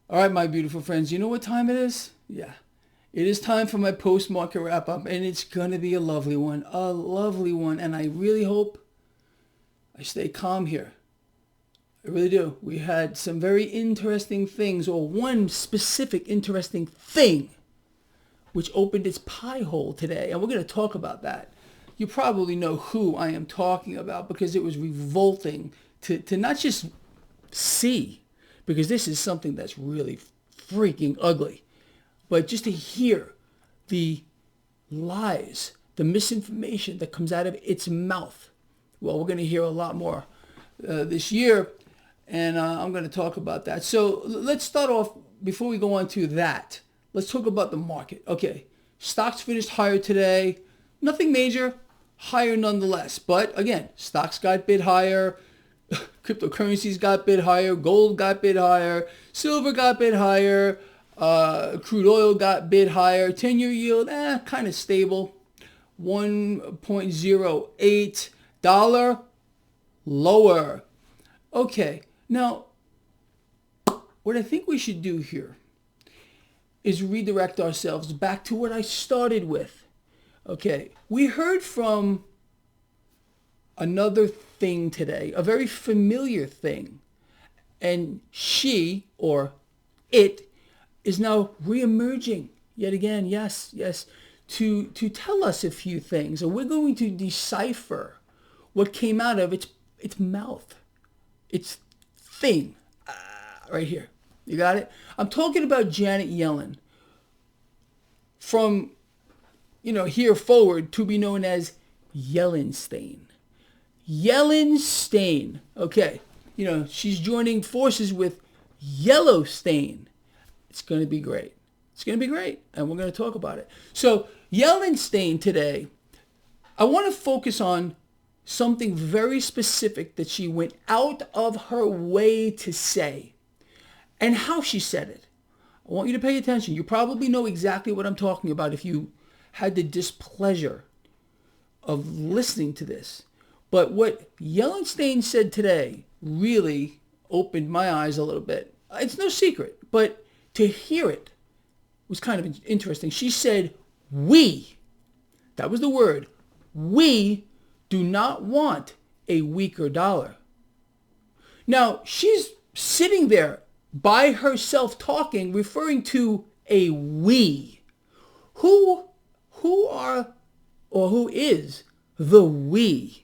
All right, my beautiful friends, you know what time it is? Yeah. It is time for my post-market wrap-up, and it's going to be a lovely one. A lovely one, and I really hope I stay calm here. I really do. We had some very interesting things, or one specific interesting thing, which opened its pie hole today, and we're going to talk about that. You probably know who I am talking about because it was revolting to not just see, because this is something that's really freaking ugly, but just to hear the lies, the misinformation that comes out of its mouth. Well, we're going to hear a lot more this year, and I'm going to talk about that. So let's start off, before we go on to that, let's talk about the market. Okay, stocks finished higher today. Nothing major, higher nonetheless. But again, stocks got bid higher. Cryptocurrencies got bid higher. Gold got bid higher. Silver got bid higher. Crude oil got bid higher. 10-year yield, kind of stable. 1.08. Dollar, lower. Okay, now, what I think we should do here is redirect ourselves back to what I started with. Okay, we heard from another thing today, a very familiar thing. And she, or it, is now reemerging yet again, yes, to tell us a few things. And we're going to decipher what came out of its mouth, its thing, right here. You got it? I'm talking about Janet Yellen. From, here forward to be known as Yellenstein. Yellenstein. Okay. She's joining forces with Yellowstein. It's going to be great. It's going to be great. And we're going to talk about it. So Yellenstein today, I want to focus on something very specific that she went out of her way to say and how she said it. I want you to pay attention. You probably know exactly what I'm talking about if you had the displeasure of listening to this. But what Yellenstein said today really opened my eyes a little bit. It's no secret, but to hear it was kind of interesting. She said, we, that was the word, we do not want a weaker dollar. Now, she's sitting there by herself talking, referring to a we. Who is the we?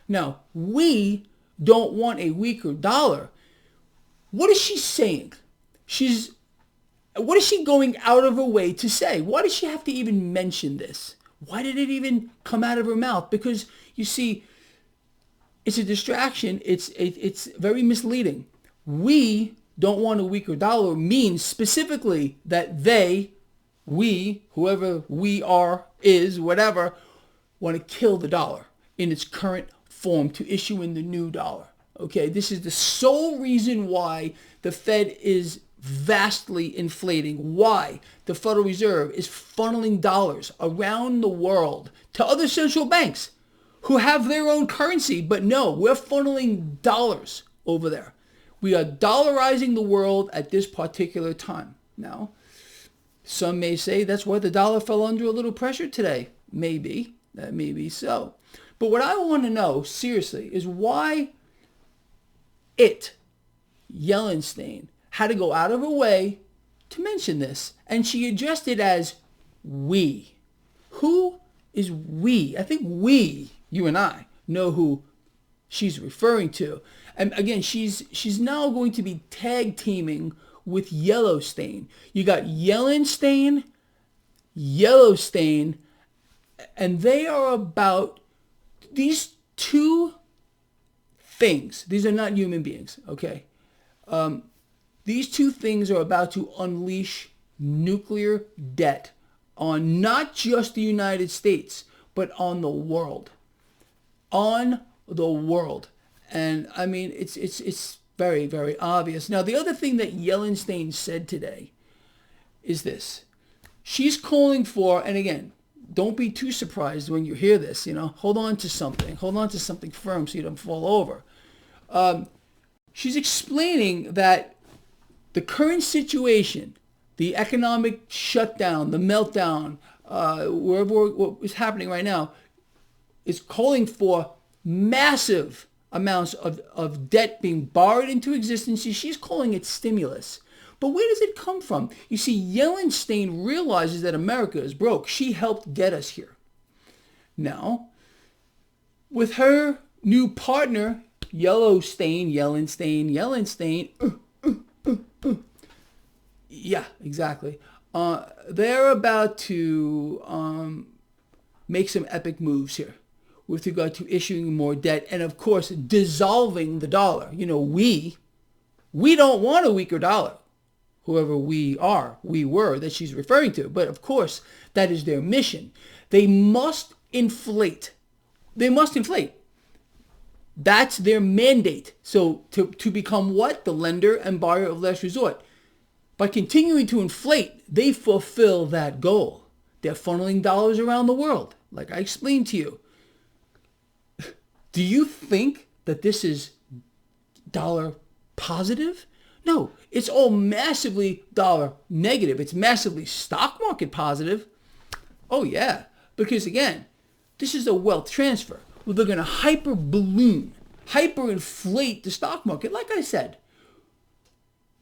Now, we don't want a weaker dollar. What is she saying? What is she going out of her way to say? Why does she have to even mention this? Why did it even come out of her mouth? Because, you see, it's a distraction. It's very misleading. We don't want a weaker dollar means specifically that we, whoever we are, is, whatever, want to kill the dollar in its current form to issue in the new dollar. Okay, this is the sole reason why the Fed is vastly inflating, why the Federal Reserve is funneling dollars around the world to other central banks who have their own currency. But no, we're funneling dollars over there. We are dollarizing the world at this particular time. Now, some may say that's why the dollar fell under a little pressure today. Maybe. That may be so. But what I want to know, seriously, is why Yellenstein, had to go out of her way to mention this. And she addressed it as we. Who is we? I think we, you and I, know who she's referring to. And again, she's now going to be tag teaming with Yellowstein. You got Yellenstein, Yellowstein, and they are about these two things. These are not human beings, okay? These two things are about to unleash nuclear debt on not just the United States, but on the world. On the world. And I mean, it's very, very obvious. Now, the other thing that Yellenstein said today is this. She's calling for, and again, don't be too surprised when you hear this, hold on to something. Hold on to something firm so you don't fall over. She's explaining that The current situation, the economic shutdown, the meltdown, wherever what is happening right now, is calling for massive amounts of debt being borrowed into existence. She's calling it stimulus. But where does it come from? You see, Yellen realizes that America is broke. She helped get us here. Now, with her new partner, Yellowstain, yeah, exactly. They're about to make some epic moves here with regard to issuing more debt and, of course, dissolving the dollar. You know, we don't want a weaker dollar. Whoever we were that she's referring to. But, of course, that is their mission. They must inflate. That's their mandate. So to become what? The lender and buyer of last resort. By continuing to inflate, they fulfill that goal. They're funneling dollars around the world, like I explained to you. Do you think that this is dollar positive? No, it's all massively dollar negative. It's massively stock market positive. Oh yeah, because again, this is a wealth transfer. Well, they're going to hyperinflate the stock market. Like I said,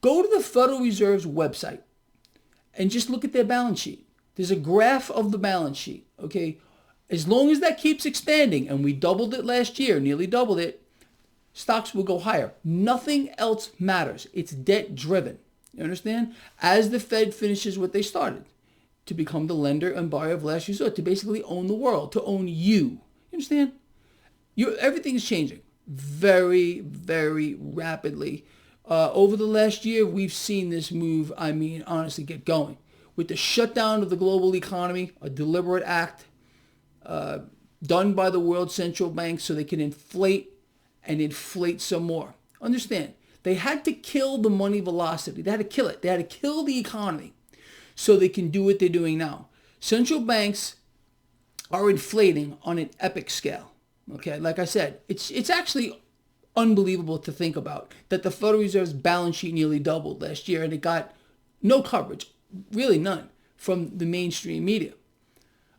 go to the Federal Reserve's website and just look at their balance sheet. There's a graph of the balance sheet, okay? As long as that keeps expanding, and we doubled it last year, nearly doubled it, stocks will go higher. Nothing else matters. It's debt driven. You understand? As the Fed finishes what they started, to become the lender and buyer of last resort, to basically own the world, to own you. You understand? Everything is changing very, very rapidly. Over the last year, we've seen this move, honestly, get going. With the shutdown of the global economy, a deliberate act done by the world central banks so they can inflate some more. Understand, they had to kill the money velocity. They had to kill it. They had to kill the economy so they can do what they're doing now. Central banks are inflating on an epic scale. Okay, like I said, it's actually unbelievable to think about that the Federal Reserve's balance sheet nearly doubled last year and it got no coverage, really none, from the mainstream media.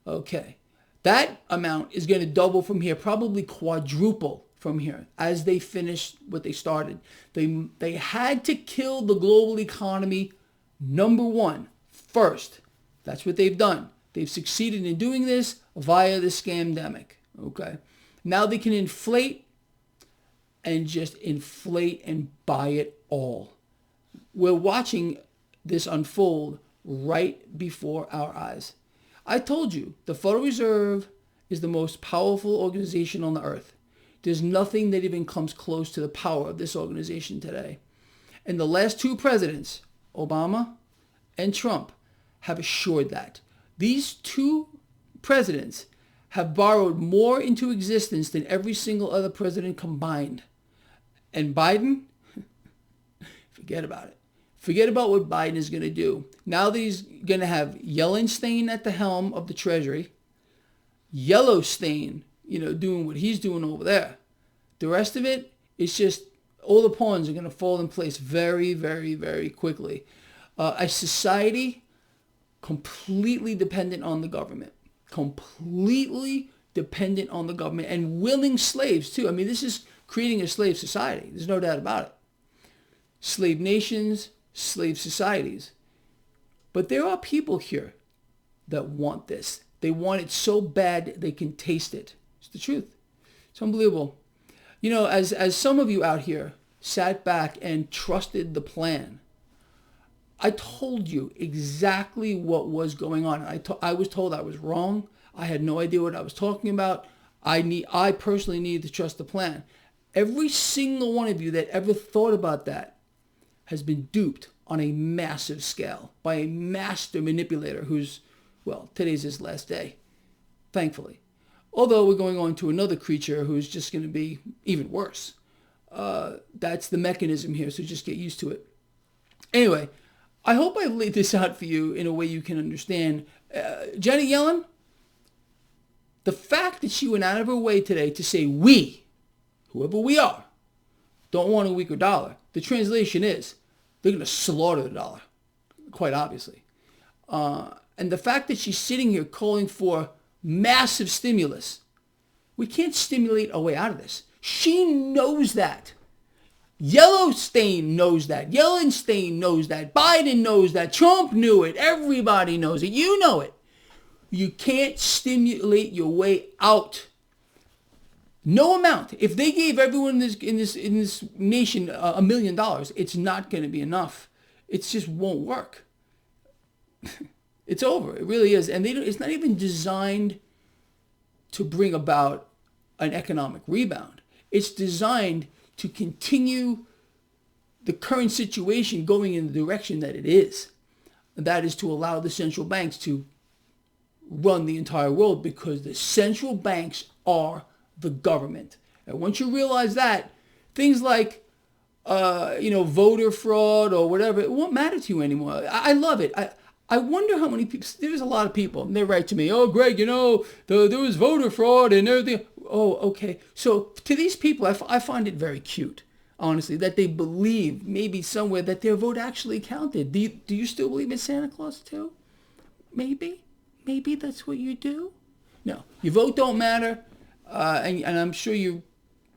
Okay, that amount is going to double from here, probably quadruple from here as they finish what they started. They had to kill the global economy, number one, first. That's what they've done. They've succeeded in doing this via the scamdemic. Okay, now they can inflate and just inflate and buy it all. We're watching this unfold right before our eyes. I told you, the Federal Reserve is the most powerful organization on the earth. There's nothing that even comes close to the power of this organization today. And the last two presidents, Obama and Trump, have assured that. These two presidents have borrowed more into existence than every single other president combined. And Biden, forget about it. Forget about what Biden is going to do. Now that he's going to have Yellen at the helm of the Treasury, Yellowstain, doing what he's doing over there. The rest of it, it's just all the pawns are going to fall in place very, very, very quickly. A society completely dependent on the government. Completely dependent on the government and willing slaves too. This is creating a slave society. There's no doubt about it. Slave nations, slave societies. But there are people here that want this. They want it so bad they can taste it. It's the truth. It's unbelievable. As some of you out here sat back and trusted the plan, I told you exactly what was going on. I was told I was wrong. I had no idea what I was talking about. I personally needed to trust the plan. Every single one of you that ever thought about that has been duped on a massive scale by a master manipulator who's, today's his last day, thankfully. Although we're going on to another creature who's just going to be even worse. That's the mechanism here, so just get used to it. Anyway, I hope I've laid this out for you in a way you can understand. Janet Yellen, the fact that she went out of her way today to say we, whoever we are, don't want a weaker dollar. The translation is, they're going to slaughter the dollar, quite obviously. And the fact that she's sitting here calling for massive stimulus, we can't stimulate our way out of this. She knows that. Yellowstein knows that. Yellenstein knows that. Biden knows that. Trump knew it. Everybody knows it. You know it. You can't stimulate your way out. No amount. If they gave everyone in this nation $1 million, it's not going to be enough. It just won't work. It's over. It really is. And it's not even designed to bring about an economic rebound. It's designed to continue the current situation going in the direction that it is. And that is to allow the central banks to run the entire world, because the central banks are the government. And once you realize that, things like, voter fraud or whatever, it won't matter to you anymore. I love it. I wonder how many people, there's a lot of people, and they write to me, oh, Greg, there was voter fraud and everything. Oh, okay. So to these people, I find it very cute, honestly, that they believe maybe somewhere that their vote actually counted. Do you still believe in Santa Claus too? Maybe that's what you do? No, your vote don't matter. And I'm sure you're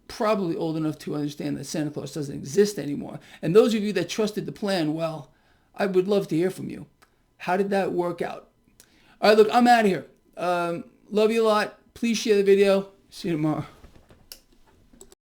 probably old enough to understand that Santa Claus doesn't exist anymore. And those of you that trusted the plan, well, I would love to hear from you. How did that work out? All right, look, I'm out of here. Love you a lot. Please share the video. See you tomorrow.